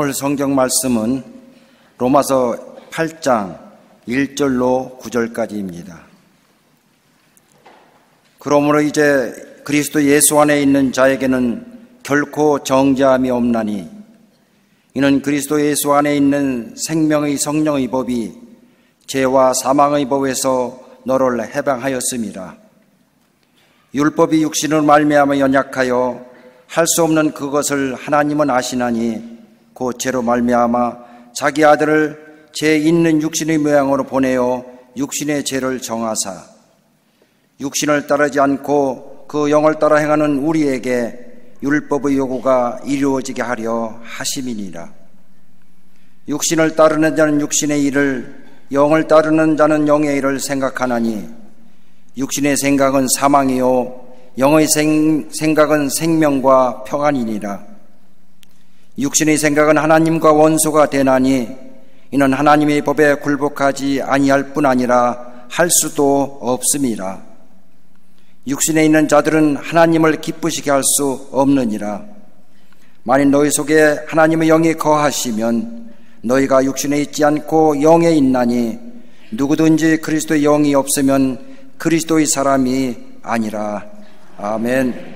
오늘 성경 말씀은 로마서 8장 1절로 9절까지입니다. 그러므로 이제 그리스도 예수 안에 있는 자에게는 결코 정죄함이 없나니 이는 그리스도 예수 안에 있는 생명의 성령의 법이 죄와 사망의 법에서 너를 해방하였음이라. 율법이 육신으로 말미암아 연약하여 할 수 없는 그것을 하나님은 아시나니 곧 죄로 말미암아 자기 아들을 죄 있는 육신의 모양으로 보내어 육신의 죄를 정하사 육신을 따르지 않고 그 영을 따라 행하는 우리에게 율법의 요구가 이루어지게 하려 하심이니라. 육신을 따르는 자는 육신의 일을, 영을 따르는 자는 영의 일을 생각하나니 육신의 생각은 사망이요 영의 생각은 생명과 평안이니라. 육신의 생각은 하나님과 원수가 되나니 이는 하나님의 법에 굴복하지 아니할 뿐 아니라 할 수도 없음이라. 육신에 있는 자들은 하나님을 기쁘시게 할 수 없느니라. 만일 너희 속에 하나님의 영이 거하시면 너희가 육신에 있지 않고 영에 있나니 누구든지 그리스도의 영이 없으면 그리스도의 사람이 아니라. 아멘.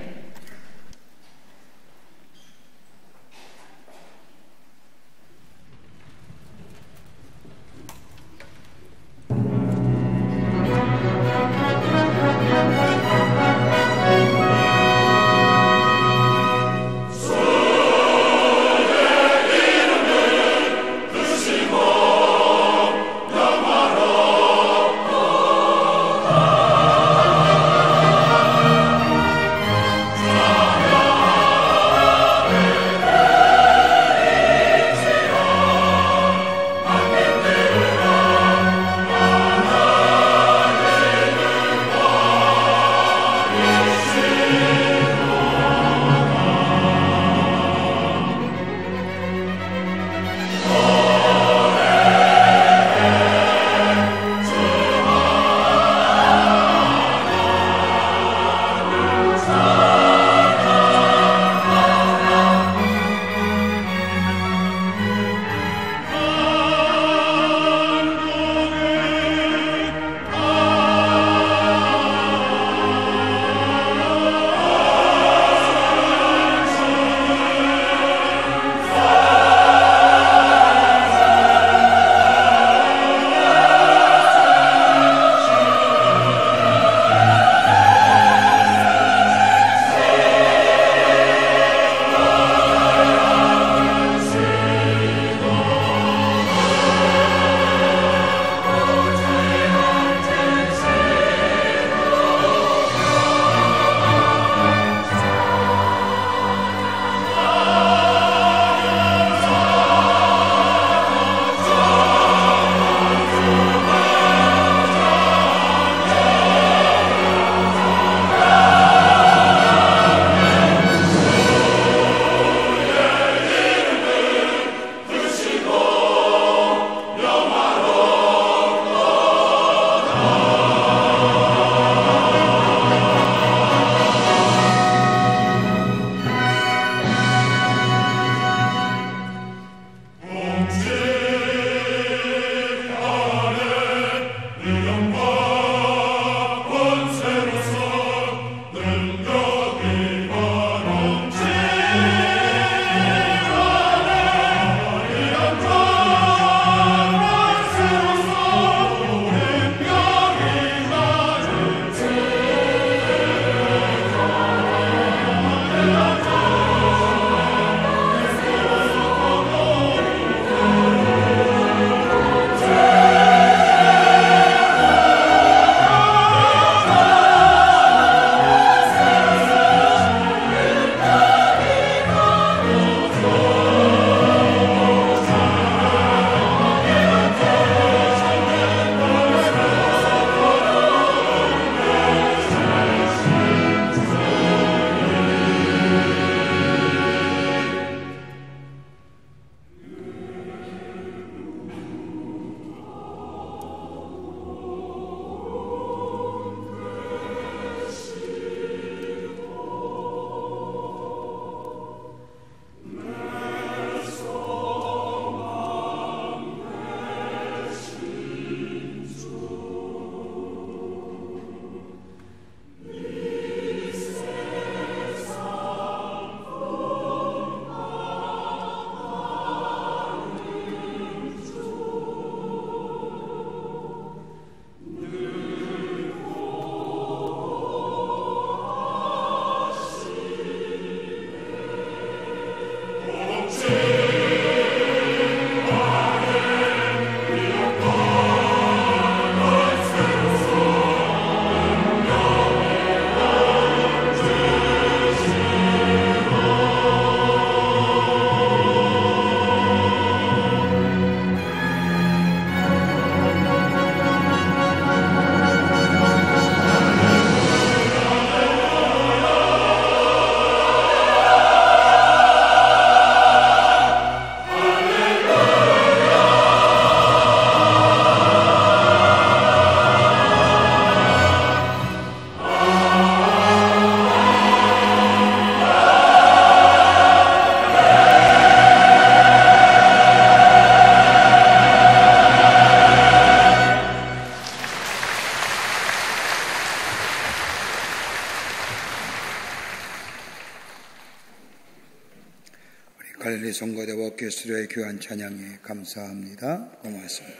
갈릴리 성가대와 오케스트라의 귀한 찬양에 감사합니다. 고맙습니다.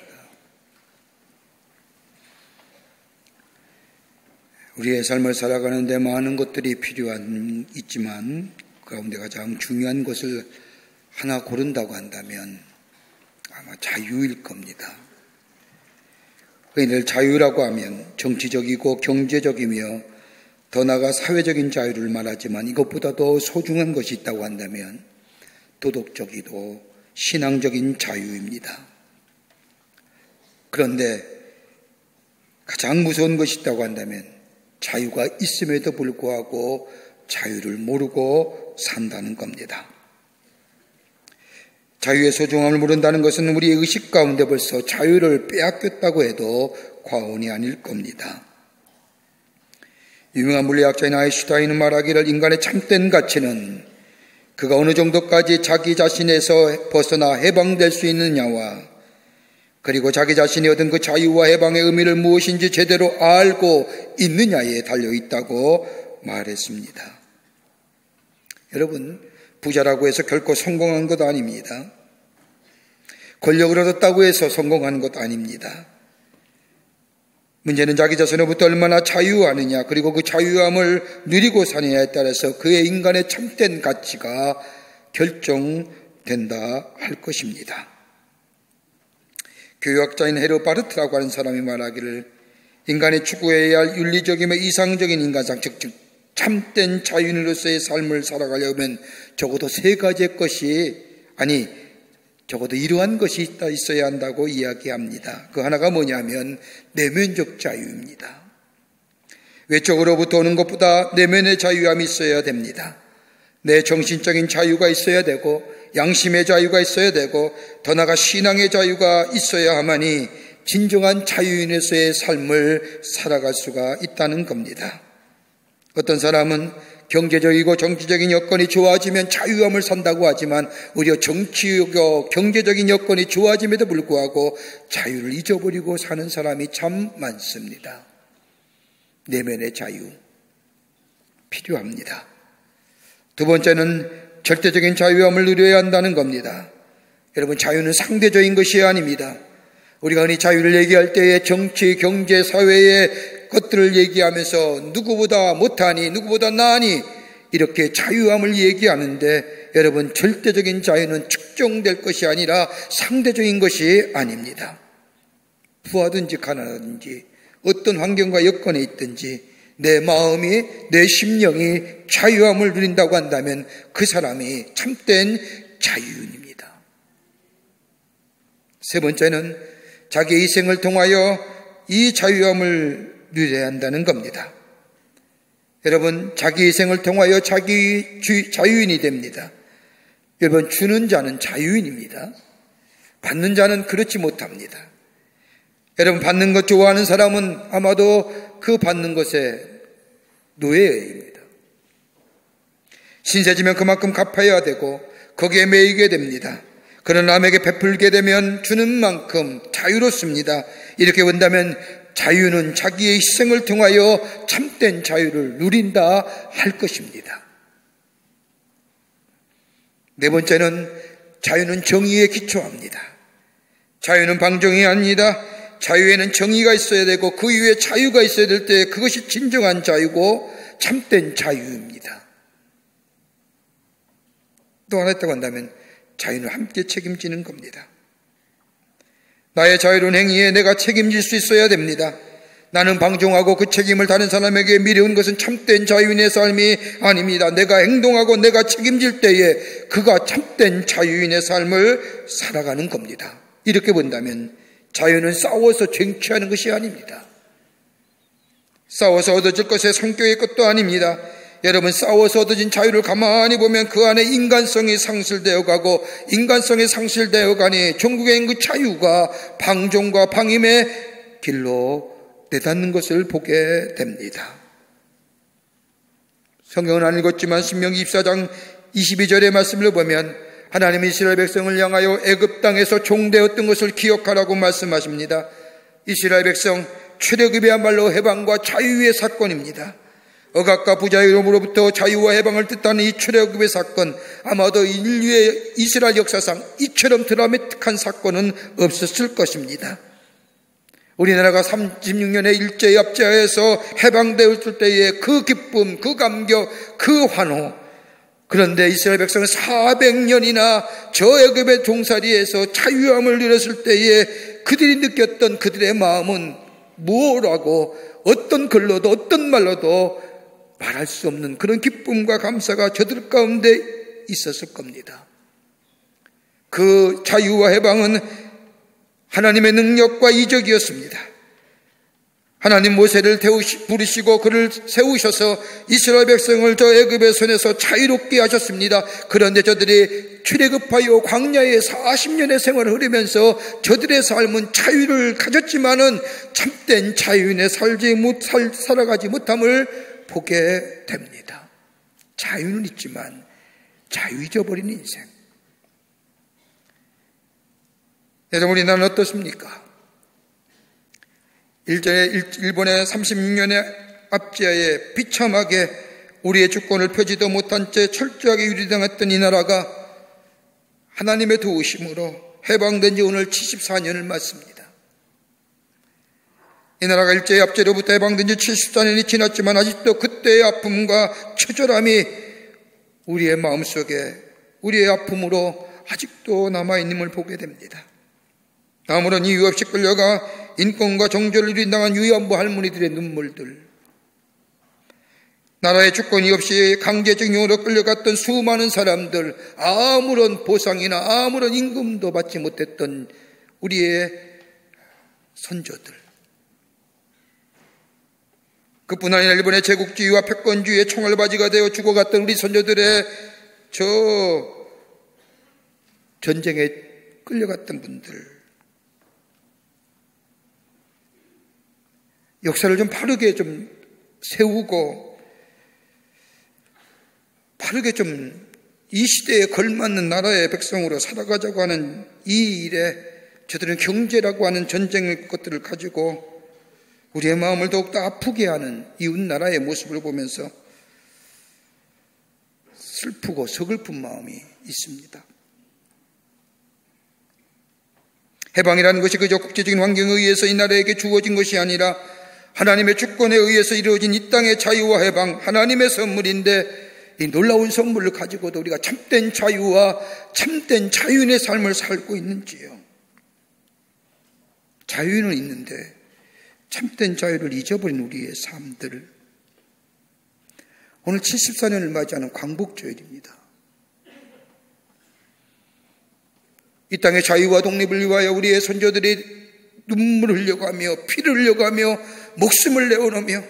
우리의 삶을 살아가는데 많은 것들이 있지만 그 가운데 가장 중요한 것을 하나 고른다고 한다면 아마 자유일 겁니다. 늘 자유라고 하면 정치적이고 경제적이며 더 나아가 사회적인 자유를 말하지만 이것보다 더 소중한 것이 있다고 한다면 도덕적이고 신앙적인 자유입니다. 그런데 가장 무서운 것이 있다고 한다면 자유가 있음에도 불구하고 자유를 모르고 산다는 겁니다. 자유의 소중함을 모른다는 것은 우리의 의식 가운데 벌써 자유를 빼앗겼다고 해도 과언이 아닐 겁니다. 유명한 물리학자인 아인슈타인은 말하기를 인간의 참된 가치는 그가 어느 정도까지 자기 자신에서 벗어나 해방될 수 있느냐와 그리고 자기 자신이 얻은 그 자유와 해방의 의미를 무엇인지 제대로 알고 있느냐에 달려있다고 말했습니다. 여러분, 부자라고 해서 결코 성공한 것 아닙니다. 권력을 얻었다고 해서 성공하는 것 아닙니다. 문제는 자기 자신으로부터 얼마나 자유하느냐, 그리고 그 자유함을 누리고 사느냐에 따라서 그의 인간의 참된 가치가 결정된다 할 것입니다. 교육학자인 헤르바르트라고 하는 사람이 말하기를 인간이 추구해야 할 윤리적이며 이상적인 인간상, 즉 참된 자유인으로서의 삶을 살아가려면 적어도 세 가지의 것이, 적어도 이러한 것이 있어야 한다고 이야기합니다. 그 하나가 뭐냐면 내면적 자유입니다. 외적으로부터 오는 것보다 내면의 자유함이 있어야 됩니다. 내 정신적인 자유가 있어야 되고 양심의 자유가 있어야 되고 더 나아가 신앙의 자유가 있어야 하마니 진정한 자유인으로서의 삶을 살아갈 수가 있다는 겁니다. 어떤 사람은 경제적이고 정치적인 여건이 좋아지면 자유함을 산다고 하지만 오히려 정치고 경제적인 여건이 좋아짐에도 불구하고 자유를 잊어버리고 사는 사람이 참 많습니다. 내면의 자유 필요합니다. 두 번째는 절대적인 자유함을 누려야 한다는 겁니다. 여러분, 자유는 상대적인 것이 아닙니다. 우리가 흔히 자유를 얘기할 때에 정치, 경제, 사회의 것들을 얘기하면서 누구보다 못하니, 누구보다 나으니 이렇게 자유함을 얘기하는데 여러분, 절대적인 자유는 측정될 것이 아니라 상대적인 것이 아닙니다. 부하든지 가난하든지 어떤 환경과 여건에 있든지 내 마음이, 내 심령이 자유함을 누린다고 한다면 그 사람이 참된 자유인입니다. 세 번째는 자기의 희생을 통하여 이 자유함을 누려야 한다는 겁니다. 여러분, 자기 희생을 통하여 자기 자유인이 됩니다. 여러분, 주는 자는 자유인입니다. 받는 자는 그렇지 못합니다. 여러분, 받는 것 좋아하는 사람은 아마도 그 받는 것에 노예입니다. 신세지면 그만큼 갚아야 되고 거기에 매이게 됩니다. 그러나 남에게 베풀게 되면 주는 만큼 자유롭습니다. 이렇게 본다면 자유는 자기의 희생을 통하여 참된 자유를 누린다 할 것입니다. 네 번째는 자유는 정의에 기초합니다. 자유는 방종이 아닙니다. 자유에는 정의가 있어야 되고 그 이후에 자유가 있어야 될 때 그것이 진정한 자유고 참된 자유입니다. 또 하나 있다고 한다면 자유는 함께 책임지는 겁니다. 나의 자유로운 행위에 내가 책임질 수 있어야 됩니다. 나는 방종하고 그 책임을 다른 사람에게 미려온 것은 참된 자유인의 삶이 아닙니다. 내가 행동하고 내가 책임질 때에 그가 참된 자유인의 삶을 살아가는 겁니다. 이렇게 본다면 자유는 싸워서 쟁취하는 것이 아닙니다. 싸워서 얻어질 것의 성격의 것도 아닙니다. 여러분, 싸워서 얻어진 자유를 가만히 보면 그 안에 인간성이 상실되어 가고 인간성이 상실되어 가니 전국의 그 자유가 방종과 방임의 길로 내닫는 것을 보게 됩니다. 성경은 안 읽었지만 신명기 24장 22절의 말씀을 보면 하나님이 이스라엘 백성을 향하여 애굽 땅에서 종되었던 것을 기억하라고 말씀하십니다. 이스라엘 백성 출애굽이야말로 해방과 자유의 사건입니다. 억압과 부자유로부터 자유와 해방을 뜻하는 이 출애굽의 사건, 아마도 인류의 이스라엘 역사상 이처럼 드라마틱한 사건은 없었을 것입니다. 우리나라가 36년의 일제압제하에서 해방되었을 때의 그 기쁨, 그 감격, 그 환호. 그런데 이스라엘 백성은 400년이나 저 애굽의 종살이에서 자유함을 누렸을 때에 그들이 느꼈던 그들의 마음은 뭐라고 어떤 글로도 어떤 말로도 말할 수 없는 그런 기쁨과 감사가 저들 가운데 있었을 겁니다. 그 자유와 해방은 하나님의 능력과 이적이었습니다. 하나님 모세를 부르시고 그를 세우셔서 이스라엘 백성을 저 애굽의 손에서 자유롭게 하셨습니다. 그런데 저들이 출애굽하여 광야에 40년의 생활을 하면서 저들의 삶은 자유를 가졌지만은 참된 자유인의 살아가지 못함을 보게 됩니다. 자유는 있지만 자유 잊어버린 인생. 여러분, 우리나라는 어떻습니까? 일본의 36년의 압제하에 비참하게 우리의 주권을 펴지도 못한 채 철저하게 유리당했던 이 나라가 하나님의 도우심으로 해방된 지 오늘 74년을 맞습니다. 이 나라가 일제의 압제로부터 해방된 지 74년이 지났지만 아직도 그때의 아픔과 처절함이 우리의 마음속에 우리의 아픔으로 아직도 남아있음을 보게 됩니다. 아무런 이유 없이 끌려가 인권과 정조를 누린당한 위안부 할머니들의 눈물들, 나라의 주권이 없이 강제징용으로 끌려갔던 수많은 사람들, 아무런 보상이나 아무런 임금도 받지 못했던 우리의 선조들, 그뿐 아니라 일본의 제국주의와 패권주의의 총알바지가 되어 죽어갔던 우리 선조들의 저 전쟁에 끌려갔던 분들, 역사를 좀 바르게 좀 세우고 바르게 좀 이 시대에 걸맞는 나라의 백성으로 살아가자고 하는 이 일에 저들은 경제라고 하는 전쟁의 것들을 가지고 우리의 마음을 더욱더 아프게 하는 이웃 나라의 모습을 보면서 슬프고 서글픈 마음이 있습니다. 해방이라는 것이 그저 국제적인 환경에 의해서 이 나라에게 주어진 것이 아니라 하나님의 주권에 의해서 이루어진 이 땅의 자유와 해방, 하나님의 선물인데 이 놀라운 선물을 가지고도 우리가 참된 자유와 참된 자유인의 삶을 살고 있는지요. 자유는 있는데 참된 자유를 잊어버린 우리의 삶들. 오늘 74년을 맞이하는 광복주일입니다. 이 땅의 자유와 독립을 위하여 우리의 선조들이 눈물을 흘려가며 피를 흘려가며 목숨을 내어놓으며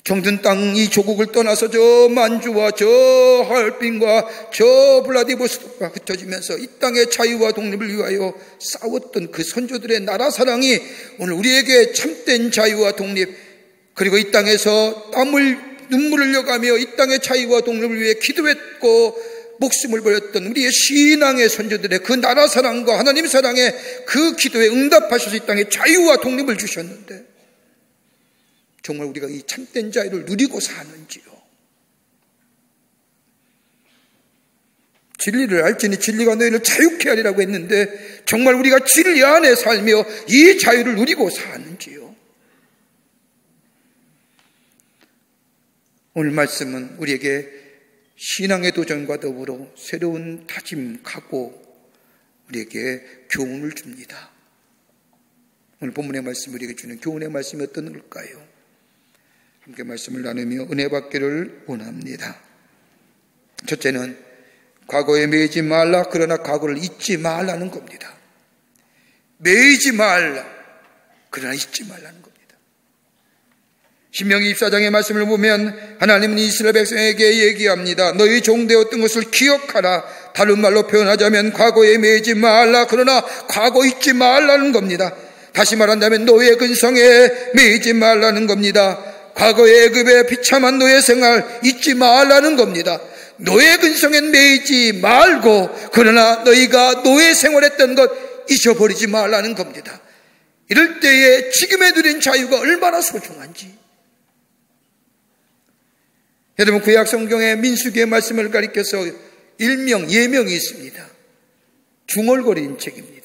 정든 땅 이 조국을 떠나서 저 만주와 저 하얼빈과 저 블라디보스토크가 흩어지면서 이 땅의 자유와 독립을 위하여 싸웠던 그 선조들의 나라 사랑이 오늘 우리에게 참된 자유와 독립, 그리고 이 땅에서 눈물을 흘려가며 이 땅의 자유와 독립을 위해 기도했고 목숨을 버렸던 우리의 신앙의 선조들의 그 나라 사랑과 하나님 사랑의 그 기도에 응답하셔서 이 땅에 자유와 독립을 주셨는데 정말 우리가 이 참된 자유를 누리고 사는지요. 진리를 알지니 진리가 너희를 자유케 하리라고 했는데 정말 우리가 진리 안에 살며 이 자유를 누리고 사는지요. 오늘 말씀은 우리에게 신앙의 도전과 더불어 새로운 다짐, 각오, 우리에게 교훈을 줍니다. 오늘 본문의 말씀이 우리에게 주는 교훈의 말씀이 어떤 걸까요? 함께 말씀을 나누며 은혜 받기를 원합니다. 첫째는 과거에 매이지 말라, 그러나 과거를 잊지 말라는 겁니다. 매이지 말라, 그러나 잊지 말라는 겁니다. 신명기 24장의 말씀을 보면 하나님은 이스라엘 백성에게 얘기합니다. 너희 종되었던 것을 기억하라. 다른 말로 표현하자면 과거에 매이지 말라, 그러나 과거 잊지 말라는 겁니다. 다시 말한다면 노예 근성에 매이지 말라는 겁니다. 과거의 애굽의 비참한 노예 생활 잊지 말라는 겁니다. 노예 근성엔 매이지 말고 그러나 너희가 노예 생활했던 것 잊어버리지 말라는 겁니다. 이럴 때에 지금에 누린 자유가 얼마나 소중한지, 여러분, 구약 성경에 민수기의 말씀을 가리켜서 일명, 예명이 있습니다. 중얼거리는 책입니다.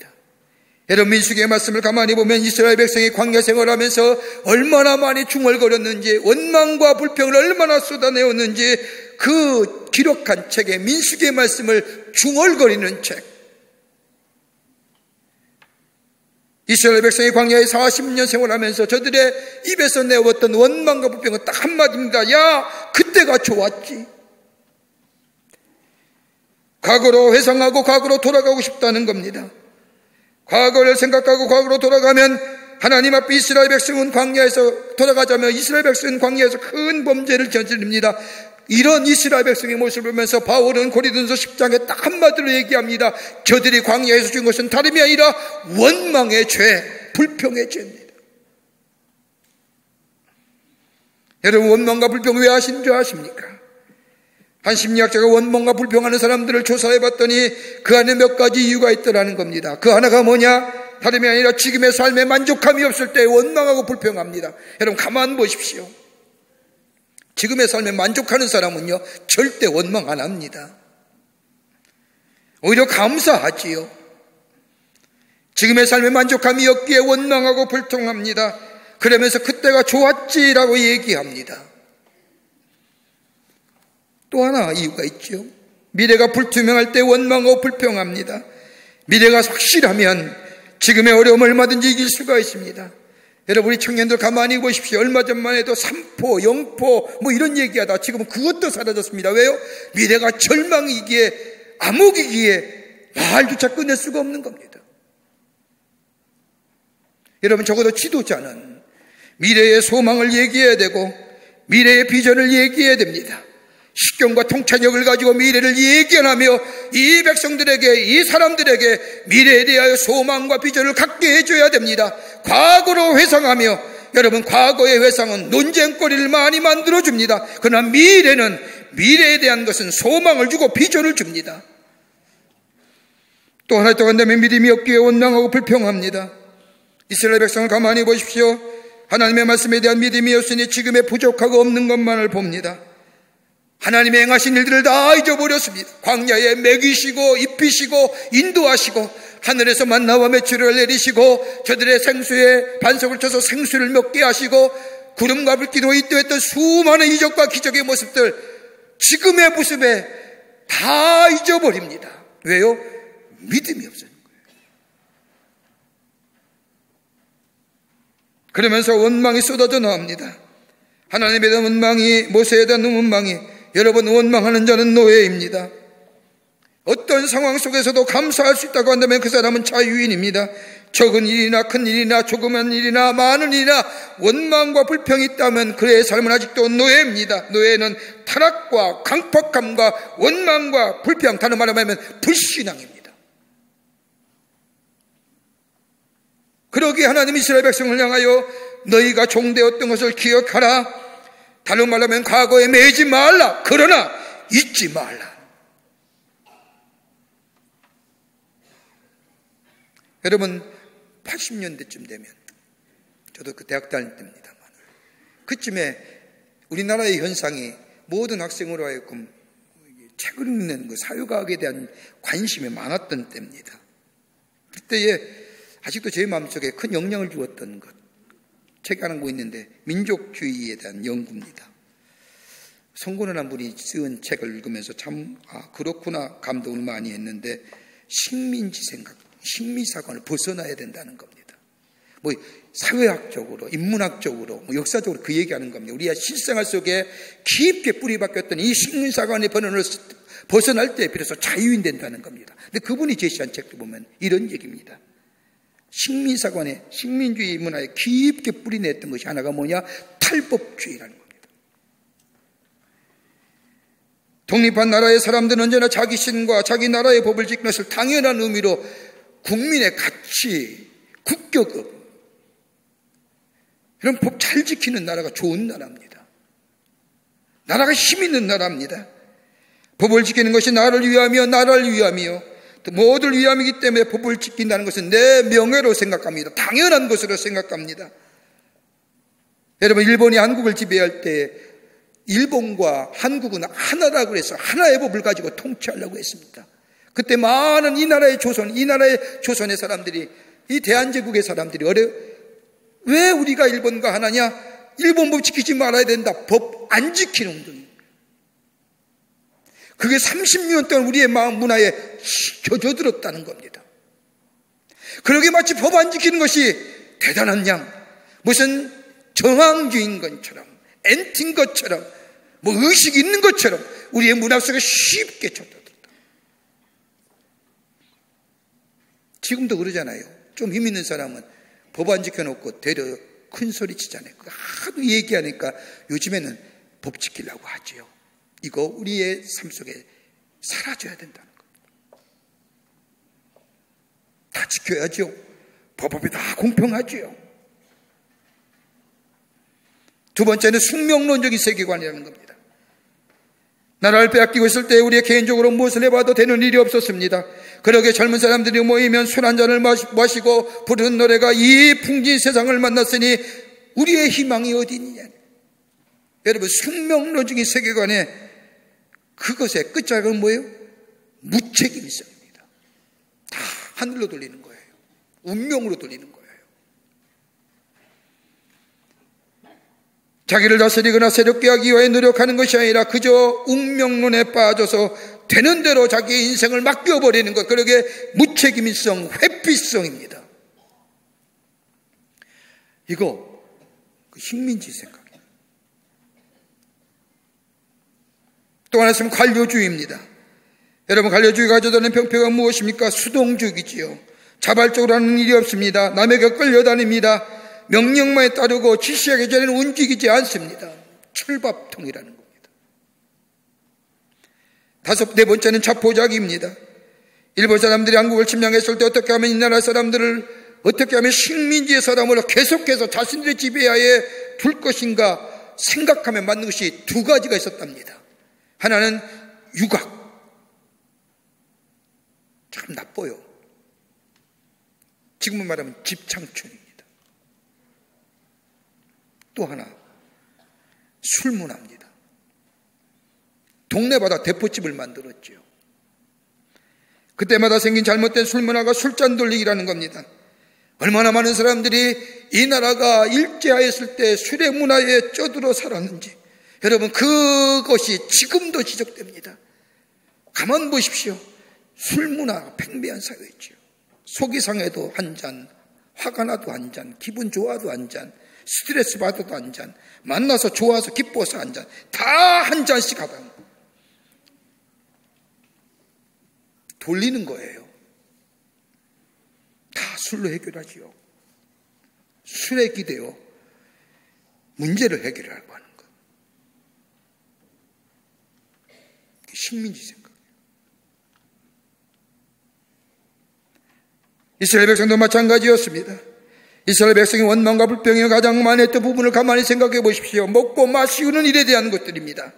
여러분, 민수기의 말씀을 가만히 보면 이스라엘 백성이 광야 생활하면서 얼마나 많이 중얼거렸는지, 원망과 불평을 얼마나 쏟아내었는지 그 기록한 책에 민수기의 말씀을 중얼거리는 책. 이스라엘 백성이 광야에 40년 생활하면서 저들의 입에서 내었던 원망과 불평은 딱 한마디입니다. 야, 그때가 좋았지. 과거로 회상하고 과거로 돌아가고 싶다는 겁니다. 과거를 생각하고 과거로 돌아가면 하나님 앞에 이스라엘 백성은 광야에서 돌아가자면 이스라엘 백성은 광야에서 큰 범죄를 저지릅니다. 이런 이스라엘 백성의 모습을 보면서 바울은 고린도서 10장에 딱 한마디로 얘기합니다. 저들이 광야에서 준 것은 다름이 아니라 원망의 죄, 불평의 죄입니다. 여러분, 원망과 불평 왜 하시는 줄 아십니까? 한 심리학자가 원망과 불평하는 사람들을 조사해봤더니 그 안에 몇 가지 이유가 있더라는 겁니다. 그 하나가 뭐냐? 다름이 아니라 지금의 삶에 만족함이 없을 때 원망하고 불평합니다. 여러분, 가만 보십시오. 지금의 삶에 만족하는 사람은요, 절대 원망 안 합니다. 오히려 감사하지요. 지금의 삶에 만족함이 없기에 원망하고 불평합니다. 그러면서 그때가 좋았지라고 얘기합니다. 또 하나 이유가 있죠. 미래가 불투명할 때 원망하고 불평합니다. 미래가 확실하면 지금의 어려움을 얼마든지 이길 수가 있습니다. 여러분, 우리 청년들 가만히 보십시오. 얼마 전만 해도 삼포, 영포 뭐 이런 얘기하다 지금은 그것도 사라졌습니다. 왜요? 미래가 절망이기에, 암흑이기에 말조차 꺼낼 수가 없는 겁니다. 여러분, 적어도 지도자는 미래의 소망을 얘기해야 되고 미래의 비전을 얘기해야 됩니다. 식견과 통찰력을 가지고 미래를 예견하며 이 백성들에게, 이 사람들에게 미래에 대하여 소망과 비전을 갖게 해줘야 됩니다. 과거로 회상하며, 여러분, 과거의 회상은 논쟁거리를 많이 만들어줍니다. 그러나 미래는, 미래에 대한 것은 소망을 주고 비전을 줍니다. 또 하나 더간다면 믿음이 없기에 원망하고 불평합니다. 이스라엘 백성을 가만히 보십시오. 하나님의 말씀에 대한 믿음이 없으니 지금의 부족하고 없는 것만을 봅니다. 하나님의 행하신 일들을 다 잊어버렸습니다. 광야에 먹이시고 입히시고 인도하시고 하늘에서 만나와 메추리를 내리시고 저들의 생수에 반석을 쳐서 생수를 먹게 하시고 구름과 불기로 인도했던 수많은 이적과 기적의 모습들, 지금의 모습에 다 잊어버립니다. 왜요? 믿음이 없어요. 그러면서 원망이 쏟아져 나옵니다. 하나님에 대한 원망이, 모세에 대한 원망이, 여러분, 원망하는 자는 노예입니다. 어떤 상황 속에서도 감사할 수 있다고 한다면 그 사람은 자유인입니다. 적은 일이나 큰 일이나 조그만 일이나 많은 일이나 원망과 불평이 있다면 그의 삶은 아직도 노예입니다. 노예는 타락과 강팍함과 원망과 불평, 다른 말로 하면 불신앙입니다. 그러기에 하나님 이스라엘 백성을 향하여 너희가 종되었던 것을 기억하라. 다른 말로 하면 과거에 매이지 말라. 그러나 잊지 말라. 여러분, 80년대쯤 되면, 저도 그 대학 다닐 때입니다만, 그쯤에 우리나라의 현상이 모든 학생으로 하여금 책을 읽는 사회과학에 대한 관심이 많았던 때입니다. 그때에 아직도 제 마음속에 큰 영향을 주었던 것, 책 하나 고 있는데 민족주의에 대한 연구입니다. 성군은 한 분이 쓴 책을 읽으면서 참 그렇구나 감동을 많이 했는데, 식민지 생각, 식민사관을 벗어나야 된다는 겁니다. 뭐 사회학적으로, 인문학적으로, 역사적으로 그 얘기하는 겁니다. 우리가 실생활 속에 깊게 뿌리 박혔던 이 식민사관의 번원을 벗어날 때 비로소 자유인 된다는 겁니다. 근데 그분이 제시한 책도 보면 이런 얘기입니다. 식민사관의, 식민주의 문화에 깊게 뿌리냈던 것이 하나가 뭐냐? 탈법주의라는 겁니다. 독립한 나라의 사람들은 언제나 자기 신과 자기 나라의 법을 지키는 것을 당연한 의미로 국민의 가치, 국격업, 이런 법 잘 지키는 나라가 좋은 나라입니다. 나라가 힘 있는 나라입니다. 법을 지키는 것이 나를 위하며 나라를 위하며 모두를 위함이기 때문에 법을 지킨다는 것은 내 명예로 생각합니다. 당연한 것으로 생각합니다. 여러분, 일본이 한국을 지배할 때 일본과 한국은 하나라고 해서 하나의 법을 가지고 통치하려고 했습니다. 그때 많은 이 나라의 조선의 사람들이, 이 대한제국의 사람들이 왜 우리가 일본과 하나냐? 일본 법 지키지 말아야 된다. 법 안 지키는 운동입니다. 그게 30년 동안 우리의 마음 문화에 젖어들었다는 겁니다. 그러게 마치 법 안 지키는 것이 대단한 양, 무슨 정황주의인 것처럼, 엔티인 것처럼, 뭐 의식이 있는 것처럼 우리의 문화 속에 쉽게 젖어들었다. 지금도 그러잖아요. 좀 힘 있는 사람은 법 안 지켜놓고 되려 큰 소리 치잖아요. 하도 얘기하니까 요즘에는 법 지키려고 하지요. 이거 우리의 삶 속에 사라져야 된다는 겁니다. 다 지켜야죠. 법이 다 공평하지요. 두 번째는 숙명론적인 세계관이라는 겁니다. 나라를 빼앗기고 있을 때 우리의 개인적으로 무엇을 해봐도 되는 일이 없었습니다. 그러게 젊은 사람들이 모이면 술 한 잔을 마시고 부르는 노래가 이 풍진 세상을 만났으니 우리의 희망이 어디 있느냐. 여러분, 숙명론적인 세계관에 그것의 끝자락은 뭐예요? 무책임성입니다. 다 하늘로 돌리는 거예요. 운명으로 돌리는 거예요. 자기를 다스리거나 새롭게 하기 위해 노력하는 것이 아니라 그저 운명론에 빠져서 되는 대로 자기의 인생을 맡겨버리는 것, 그러게 무책임성, 회피성입니다. 이거 식민지 생각이에요. 또 하나 있으면 관료주의입니다. 여러분, 관료주의가 가져다는 병폐가 무엇입니까? 수동주의지요. 자발적으로 하는 일이 없습니다. 남에게 끌려다닙니다. 명령만에 따르고 지시하기 전에는 움직이지 않습니다. 철밥통이라는 겁니다. 네 번째는 자포자기입니다. 일본 사람들이 한국을 침략했을 때 어떻게 하면 이 나라 사람들을 어떻게 하면 식민지의 사람으로 계속해서 자신들의 지배하에 둘 것인가 생각하면 맞는 것이 두 가지가 있었답니다. 하나는 유각. 참 나빠요. 지금은 말하면 집창촌입니다. 또 하나, 술문화입니다. 동네마다 대포집을 만들었죠. 그때마다 생긴 잘못된 술문화가 술잔 돌리기라는 겁니다. 얼마나 많은 사람들이 이 나라가 일제하였을 때 술의 문화에 쩌들어 살았는지, 여러분, 그것이 지금도 지적됩니다. 가만 보십시오. 술문화가 팽배한 사회였죠. 속이 상해도 한 잔, 화가 나도 한 잔, 기분 좋아도 한 잔, 스트레스 받아도 한 잔, 만나서 좋아서 기뻐서 한 잔, 다 한 잔씩 하다 돌리는 거예요. 다 술로 해결하지요. 술에 기대어 문제를 해결하려고 하는 것. 식민지 생각. 이스라엘 백성도 마찬가지였습니다. 이스라엘 백성의 원망과 불평이 가장 많이 했던 부분을 가만히 생각해 보십시오. 먹고 마시는 일에 대한 것들입니다.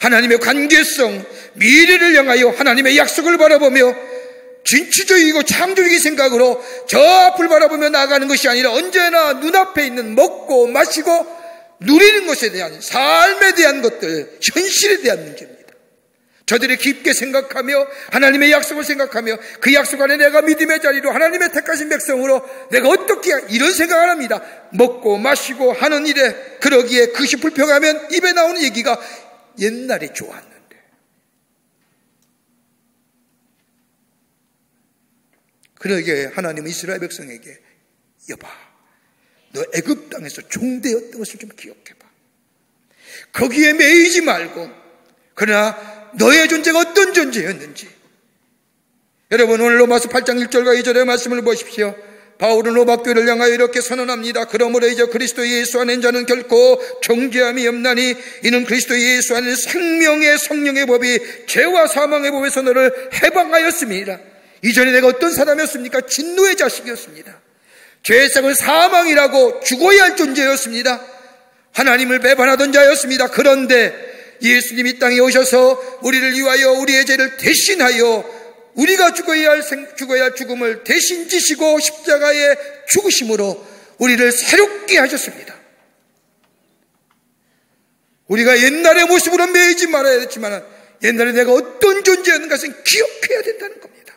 하나님의 관계성, 미래를 향하여 하나님의 약속을 바라보며 진취적이고 창조적인 생각으로 저 앞을 바라보며 나아가는 것이 아니라 언제나 눈앞에 있는 먹고 마시고 누리는 것에 대한, 삶에 대한 것들, 현실에 대한 문제입니다. 저들이 깊게 생각하며 하나님의 약속을 생각하며 그 약속 안에 내가 믿음의 자리로 하나님의 택하신 백성으로 내가 어떻게 이런 생각을 합니다. 먹고 마시고 하는 일에, 그러기에 그것이 불평하면 입에 나오는 얘기가 옛날에 좋았는데, 그러기에 하나님은 이스라엘 백성에게 여봐, 너 애굽 땅에서 종되었던 것을 좀 기억해봐. 거기에 매이지 말고, 그러나 너의 존재가 어떤 존재였는지. 여러분, 오늘 로마서 8장 1절과 2절의 말씀을 보십시오. 바울은 로마교회를 향하여 이렇게 선언합니다. 그러므로 이제 그리스도 예수 안에 있는 자는 결코 정죄함이 없나니 이는 그리스도 예수 안에 생명의 성령의 법이 죄와 사망의 법에서 너를 해방하였습니다. 이전에 내가 어떤 사람이었습니까? 진노의 자식이었습니다. 죄성을 사망이라고 죽어야 할 존재였습니다. 하나님을 배반하던 자였습니다. 그런데 예수님이 땅에 오셔서 우리를 위하여 우리의 죄를 대신하여 우리가 죽어야 할 죽음을 대신 지시고 십자가에 죽으심으로 우리를 새롭게 하셨습니다. 우리가 옛날의 모습으로 매이지 말아야 했지만 옛날에 내가 어떤 존재였는가 것은 기억해야 된다는 겁니다.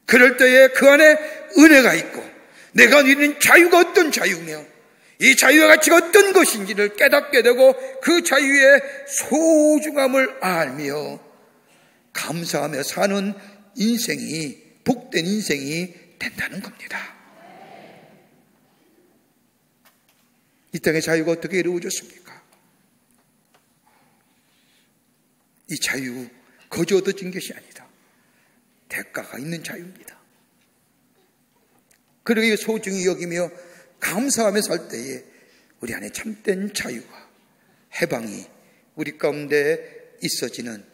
그럴 때에 그 안에 은혜가 있고 내가 누리는 자유가 어떤 자유며 이 자유의 가치가 어떤 것인지를 깨닫게 되고 그 자유의 소중함을 알며 감사하며 사는 인생이 복된 인생이 된다는 겁니다. 이 땅의 자유가 어떻게 이루어졌습니까? 이 자유 거저 얻어진 것이 아니다. 대가가 있는 자유입니다. 그러기에 소중히 여기며 감사하며 살 때에 우리 안에 참된 자유와 해방이 우리 가운데 있어지는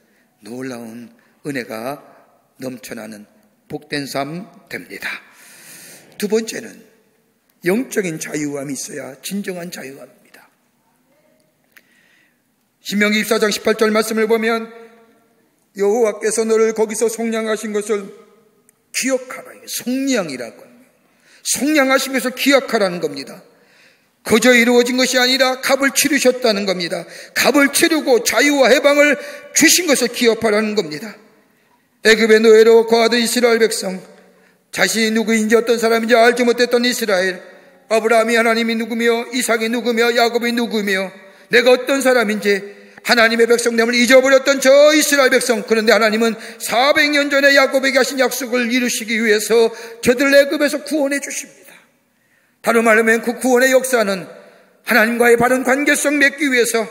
놀라운 은혜가 넘쳐나는 복된 삶 됩니다. 두 번째는 영적인 자유함이 있어야 진정한 자유함입니다. 신명기 24장 18절 말씀을 보면 여호와께서 너를 거기서 속량하신 것을 기억하라. 속량이라고 합니다. 속량하신 것을 기억하라는 겁니다. 거저 이루어진 것이 아니라 값을 치르셨다는 겁니다. 값을 치르고 자유와 해방을 주신 것을 기억하라는 겁니다. 애굽의 노예로 거하던 이스라엘 백성, 자신이 누구인지 어떤 사람인지 알지 못했던 이스라엘, 아브라함이 하나님이 누구며 이삭이 누구며 야곱이 누구며 내가 어떤 사람인지 하나님의 백성됨을 잊어버렸던 저 이스라엘 백성. 그런데 하나님은 400년 전에 야곱에게 하신 약속을 이루시기 위해서 저들을 애굽에서 구원해 주십니다. 다른 말로 하면 그 구원의 역사는 하나님과의 바른 관계성 맺기 위해서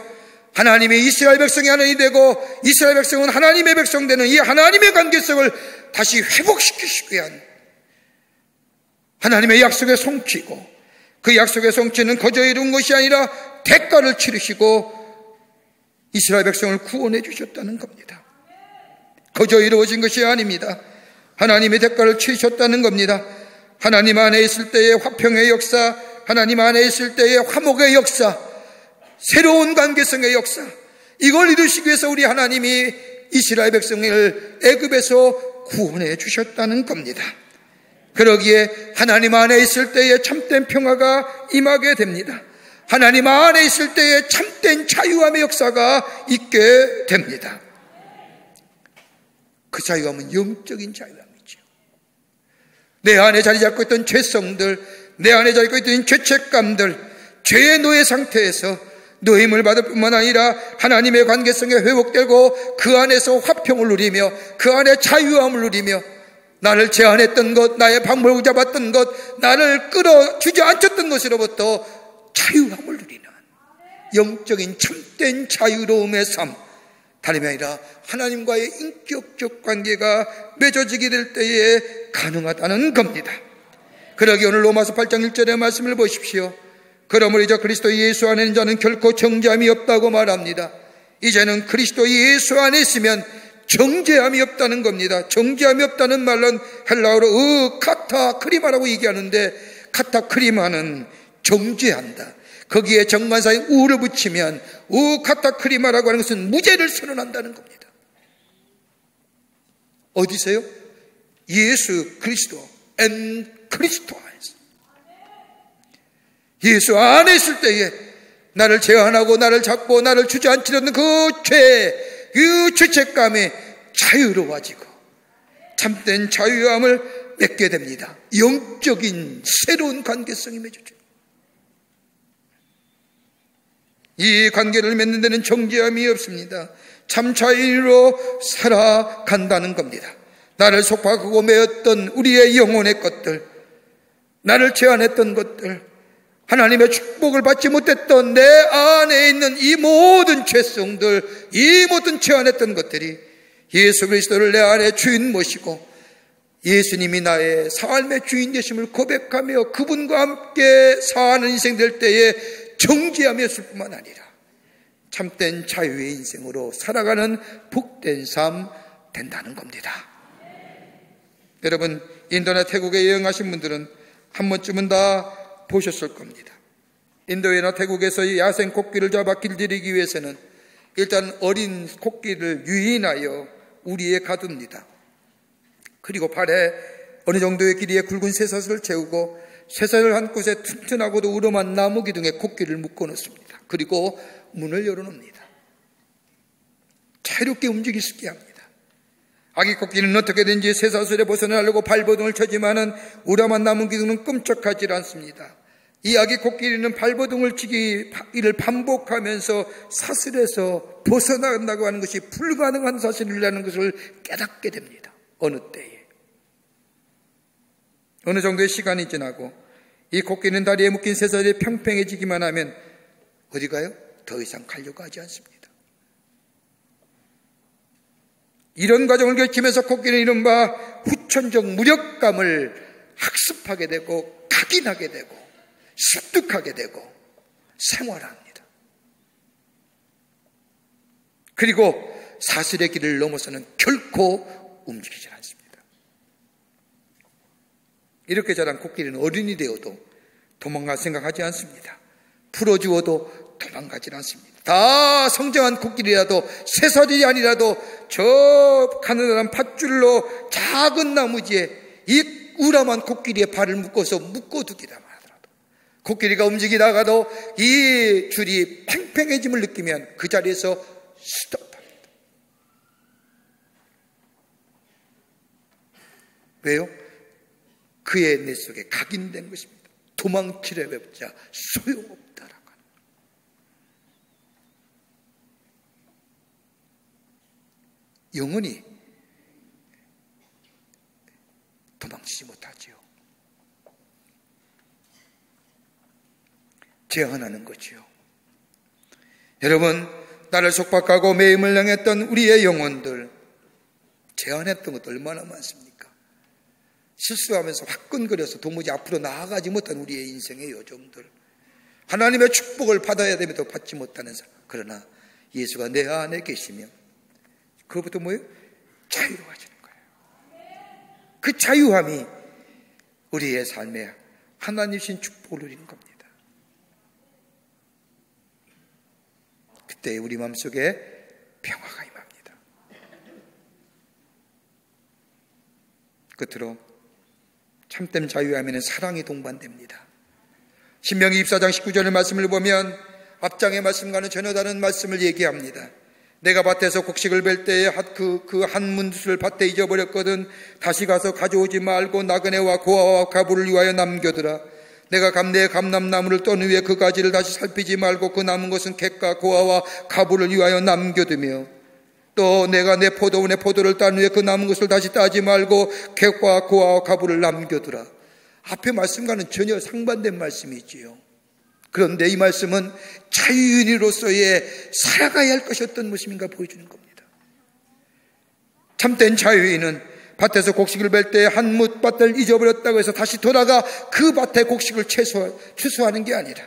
하나님의 이스라엘 백성이 하나님이 되고 이스라엘 백성은 하나님의 백성 되는 이 하나님의 관계성을 다시 회복시키시기 위한 하나님의 약속의 성취고, 그 약속의 성취는 거저 이룬 것이 아니라 대가를 치르시고 이스라엘 백성을 구원해 주셨다는 겁니다. 거저 이루어진 것이 아닙니다. 하나님의 대가를 치르셨다는 겁니다. 하나님 안에 있을 때의 화평의 역사, 하나님 안에 있을 때의 화목의 역사, 새로운 관계성의 역사, 이걸 이루시기 위해서 우리 하나님이 이스라엘 백성을 애굽에서 구원해 주셨다는 겁니다. 그러기에 하나님 안에 있을 때에 참된 평화가 임하게 됩니다. 하나님 안에 있을 때에 참된 자유함의 역사가 있게 됩니다. 그 자유함은 영적인 자유함이죠. 내 안에 자리 잡고 있던 죄성들, 내 안에 자리 잡고 있던 죄책감들, 죄의 노예 상태에서 노임을 받을 뿐만 아니라 하나님의 관계성에 회복되고 그 안에서 화평을 누리며 그 안에 자유함을 누리며 나를 제한했던 것, 나의 방법을 잡았던 것, 나를 끌어주지 않았던 것으로부터 자유함을 누리는 영적인 참된 자유로움의 삶, 다름이 아니라 하나님과의 인격적 관계가 맺어지게 될 때에 가능하다는 겁니다. 그러기 오늘 로마서 8장 1절의 말씀을 보십시오. 그러므로 이제 그리스도 예수 안에 있는 자는 결코 정죄함이 없다고 말합니다. 이제는 그리스도 예수 안에 있으면 정죄함이 없다는 겁니다. 정죄함이 없다는 말은 헬라어로 카타크리마라고 얘기하는데, 카타크리마는 정죄한다. 거기에 정관사의 우를 붙이면 카타크리마라고 하는 것은 무죄를 선언한다는 겁니다. 어디서요? 예수 그리스도 그리스도 안에서. 예수 안에 있을 때에 나를 제한하고 나를 잡고 나를 주저앉히려는 그 죄책감에 자유로워지고 참된 자유함을 맺게 됩니다. 영적인 새로운 관계성이 맺어져요. 이 관계를 맺는 데는 정죄함이 없습니다. 참 자유로 살아간다는 겁니다. 나를 속박하고 매었던 우리의 영혼의 것들, 나를 제한했던 것들, 하나님의 축복을 받지 못했던 내 안에 있는 이 모든 죄성들, 이 모든 제한했던 것들이 예수 그리스도를 내 안에 주인 모시고 예수님이 나의 삶의 주인 되심을 고백하며 그분과 함께 사는 인생 될 때에 정죄함이었을 뿐만 아니라 참된 자유의 인생으로 살아가는 복된 삶 된다는 겁니다. 여러분, 인도나 태국에 여행하신 분들은 한 번쯤은 다 보셨을 겁니다. 인도나 태국에서 야생 코끼리를 잡아 길들이기 위해서는 일단 어린 코끼리를 유인하여 우리에 가둡니다. 그리고 발에 어느 정도의 길이의 굵은 쇠사슬을 채우고 쇠사슬 한 곳에 튼튼하고도 우름한 나무 기둥에 코끼리를 묶어 놓습니다. 그리고 문을 열어놓습니다. 자유롭게 움직일 수 있게 합니다. 아기 코끼리는 어떻게든지 쇠사슬에 벗어나려고 발버둥을 쳐지만은 우람한 나무 기둥은 끔찍하지 않습니다. 이 아기 코끼리는 발버둥을 치기를 반복하면서 사슬에서 벗어난다고 하는 것이 불가능한 사실이라는 것을 깨닫게 됩니다. 어느 때에. 어느 정도의 시간이 지나고 이 코끼리는 다리에 묶인 쇠사슬이 평평해지기만 하면 어디 가요? 더 이상 가려고 하지 않습니다. 이런 과정을 거치면서 코끼리는 이른바 후천적 무력감을 학습하게 되고 각인하게 되고 습득하게 되고 생활합니다. 그리고 사슬의 길을 넘어서는 결코 움직이지 않습니다. 이렇게 자란 코끼리는 어른이 되어도 도망갈 생각하지 않습니다. 풀어주어도 도망가지 않습니다. 다 성장한 코끼리라도 새살이 아니라도 저 가느다란 밧줄로 작은 나무지에 이 우람한 코끼리의 발을 묶어두기라만 하더라도 코끼리가 움직이다가도 이 줄이 팽팽해짐을 느끼면 그 자리에서 스톱합니다. 왜요? 그의 내 속에 각인된 것입니다. 도망치려 해봤자 소용없다라고 하는. 영원히 도망치지 못하지요. 제한하는 거지요. 여러분, 나를 속박하고 매임을 당했던 우리의 영혼들, 제한했던 것도 얼마나 많습니까? 실수하면서 화끈거려서 도무지 앞으로 나아가지 못한 우리의 인생의 요정들, 하나님의 축복을 받아야 됨에도 받지 못하는 사람. 그러나 예수가 내 안에 계시면 그것부터 뭐예요? 자유로워지는 거예요. 그 자유함이 우리의 삶에 하나님 주신 축복을 누리는 겁니다. 그때 우리 마음속에 평화가 임합니다. 끝으로 참된 자유함에는 사랑이 동반됩니다. 신명기 24장 19절의 말씀을 보면 앞장의 말씀과는 전혀 다른 말씀을 얘기합니다. 내가 밭에서 곡식을 벨 때에 그 한 문수를 밭에 잊어버렸거든. 다시 가서 가져오지 말고 나그네와 고아와 가부를 위하여 남겨두라. 내가 감내의 감람나무를 떤 후에 그 가지를 다시 살피지 말고 그 남은 것은 객과 고아와 가부를 위하여 남겨두며, 또 내가 내 포도원의 포도를 딴 후에 그 남은 것을 다시 따지 말고 객과 고아와 가부를 남겨두라. 앞의 말씀과는 전혀 상반된 말씀이지요. 그런데 이 말씀은 자유인으로서의 살아가야 할 것이 어떤 모습인가 보여주는 겁니다. 참된 자유인은 밭에서 곡식을 벨 때 한 뭇 밭을 잊어버렸다고 해서 다시 돌아가 그 밭에 곡식을 추수하는 게 아니라,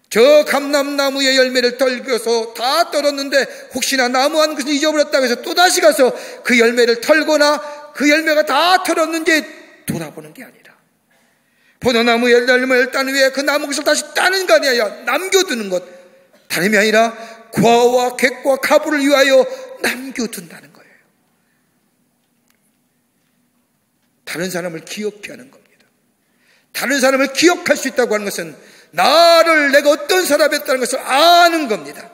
저 감람나무의 열매를 털어서 다 떨었는데 혹시나 나무 한 것을 잊어버렸다고 해서 또다시 가서 그 열매를 털거나 그 열매가 다 털었는지 돌아보는 게 아니라, 포도나무의 열매를 딴 후에 그 나무 것을 다시 따는 거 아니야, 남겨두는 것. 다름이 아니라 고아와 객과 가부를 위하여 남겨둔다는 거예요. 다른 사람을 기억케 하는 겁니다. 다른 사람을 기억할 수 있다고 하는 것은 나를, 내가 어떤 사람이었다는 것을 아는 겁니다.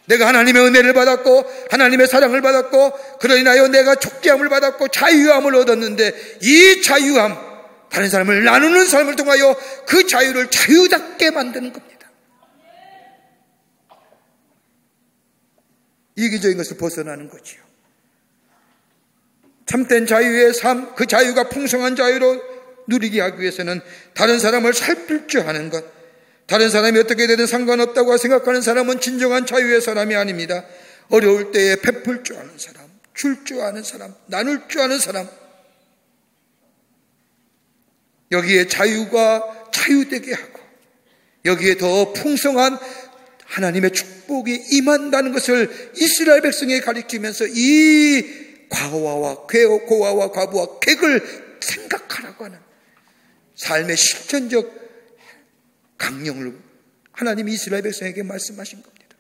내가 하나님의 은혜를 받았고 하나님의 사랑을 받았고 그로 인하여 내가 촉지함을 받았고 자유함을 얻었는데, 이 자유함, 다른 사람을 나누는 삶을 통하여 그 자유를 자유답게 만드는 겁니다. 이기적인 것을 벗어나는 거지요. 참된 자유의 삶, 그 자유가 풍성한 자유로 누리게 하기 위해서는 다른 사람을 살필 줄 아는 것, 다른 사람이 어떻게 되든 상관없다고 생각하는 사람은 진정한 자유의 사람이 아닙니다. 어려울 때에 베풀 줄 아는 사람, 줄 줄 아는 사람, 나눌 줄 아는 사람, 여기에 자유가 자유되게 하고 여기에 더 풍성한 하나님의 축복이 임한다는 것을 이스라엘 백성에게 가르치면서 이 고아와 과부와 객을 생각하라고 하는 삶의 실천적 강령을 하나님이 이스라엘 백성에게 말씀하신 겁니다.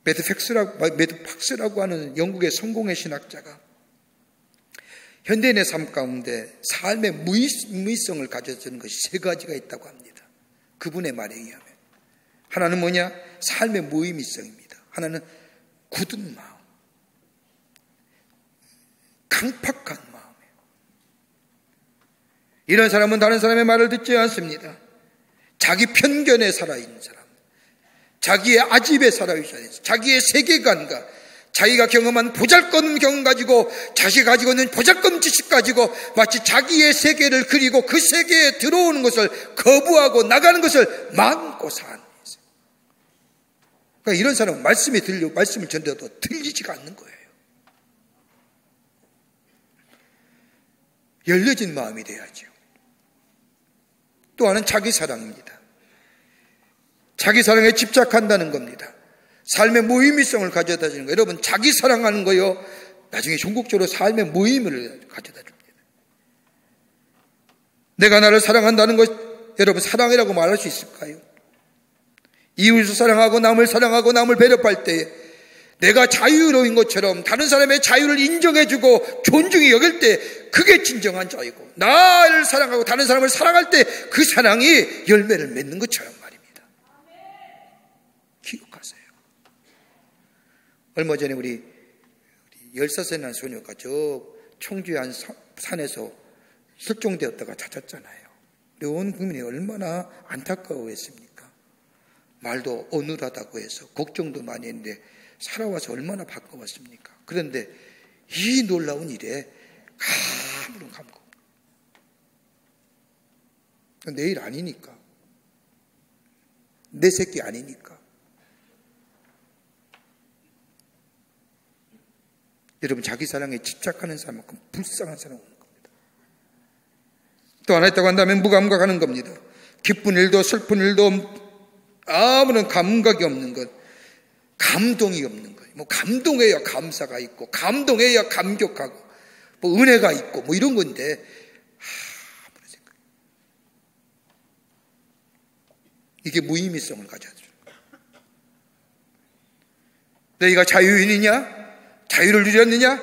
매드 팍스라고 하는 영국의 성공의 신학자가 현대인의 삶 가운데 삶의 무의성을 가져주는 것이 세 가지가 있다고 합니다. 그분의 말에 의하면. 하나는 뭐냐? 삶의 무의미성입니다. 하나는 굳은 마음, 강팍한 마음이에요. 이런 사람은 다른 사람의 말을 듣지 않습니다. 자기 편견에 살아있는 사람, 자기의 아집에 살아있는 사람, 자기의 세계관과 자기가 경험한 보잘것 경험 가지고, 자기가 가지고 있는 보잘것 지식 가지고 마치 자기의 세계를 그리고 그 세계에 들어오는 것을 거부하고 나가는 것을 마음고 사는 거예요. 그러니까 이런 사람은 말씀을 전해도 들리지가 않는 거예요. 열려진 마음이 돼야죠. 또 하나는 자기 사랑입니다. 자기 사랑에 집착한다는 겁니다. 삶의 무의미성을 가져다 주는 거예요. 여러분, 자기 사랑하는 거요, 나중에 궁극적으로 삶의 무의미를 가져다 줍니다. 내가 나를 사랑한다는 것, 여러분, 사랑이라고 말할 수 있을까요? 이웃을 사랑하고 남을 사랑하고 남을 배려할 때에 내가 자유로운 것처럼 다른 사람의 자유를 인정해주고 존중히 여길 때 그게 진정한 자유고, 나를 사랑하고 다른 사람을 사랑할 때 그 사랑이 열매를 맺는 것처럼 말입니다. 기억하세요. 얼마 전에 우리 15살 난 소녀가 저 청주의 한 산에서 실종되었다가 찾았잖아요. 우리 온 국민이 얼마나 안타까워했습니까? 말도 어눌하다고 해서 걱정도 많이 했는데 살아와서 얼마나 바꿔왔습니까? 그런데 이 놀라운 일에 가물은 감고, 내일 아니니까, 내 새끼 아니니까. 여러분, 자기 사랑에 집착하는 사람만큼 불쌍한 사람은 없는 겁니다. 또 하나 있다고 한다면 무감각하는 겁니다. 기쁜 일도 슬픈 일도 아무런 감각이 없는 것, 감동이 없는 거예요. 뭐 감동해야 감사가 있고, 감동해야 감격하고, 뭐 은혜가 있고, 뭐 이런 건데 아무런 생각. 이게 무의미성을 가져줘. 너희가 자유인이냐? 자유를 누렸느냐?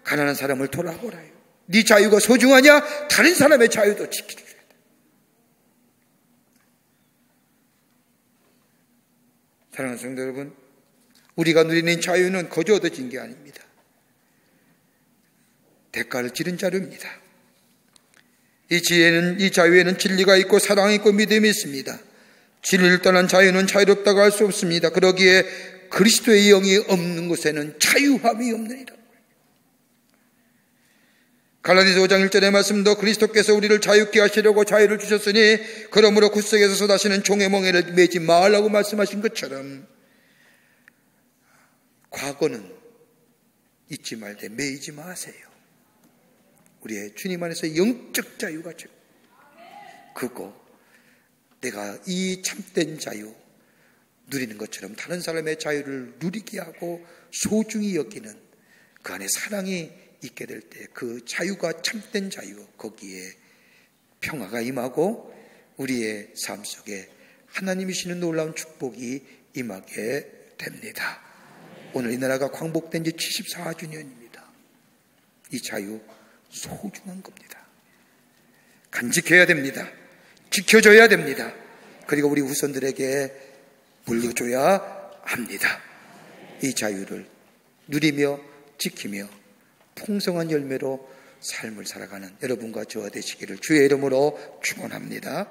가난한 사람을 돌아보라요. 네 자유가 소중하냐? 다른 사람의 자유도 지켜줘야 돼. 사랑하는 성도 여러분, 우리가 누리는 자유는 거저 얻어진 게 아닙니다. 대가를 치른 자유입니다. 이 자유에는 진리가 있고 사랑이 있고 믿음이 있습니다. 진리를 떠난 자유는 자유롭다고 할 수 없습니다. 그러기에 그리스도의 영이 없는 곳에는 자유함이 없느니라. 갈라디아서 5장 1절의 말씀도 그리스도께서 우리를 자유케 하시려고 자유를 주셨으니 그러므로 구속에서 쏟아지는 종의 멍에를 매지 말라고 말씀하신 것처럼, 과거는 잊지 말되 매이지 마세요. 우리의 주님 안에서 영적 자유가 최고. 그거 내가 이 참된 자유 누리는 것처럼 다른 사람의 자유를 누리게 하고 소중히 여기는 그 안에 사랑이 있게 될 때 그 자유가 참된 자유, 거기에 평화가 임하고 우리의 삶 속에 하나님이 주시는 놀라운 축복이 임하게 됩니다. 오늘 이 나라가 광복된 지 74주년입니다. 이 자유 소중한 겁니다. 간직해야 됩니다. 지켜줘야 됩니다. 그리고 우리 후손들에게 물려줘야 합니다. 이 자유를 누리며 지키며 풍성한 열매로 삶을 살아가는 여러분과 저와 되시기를 주의 이름으로 축원합니다.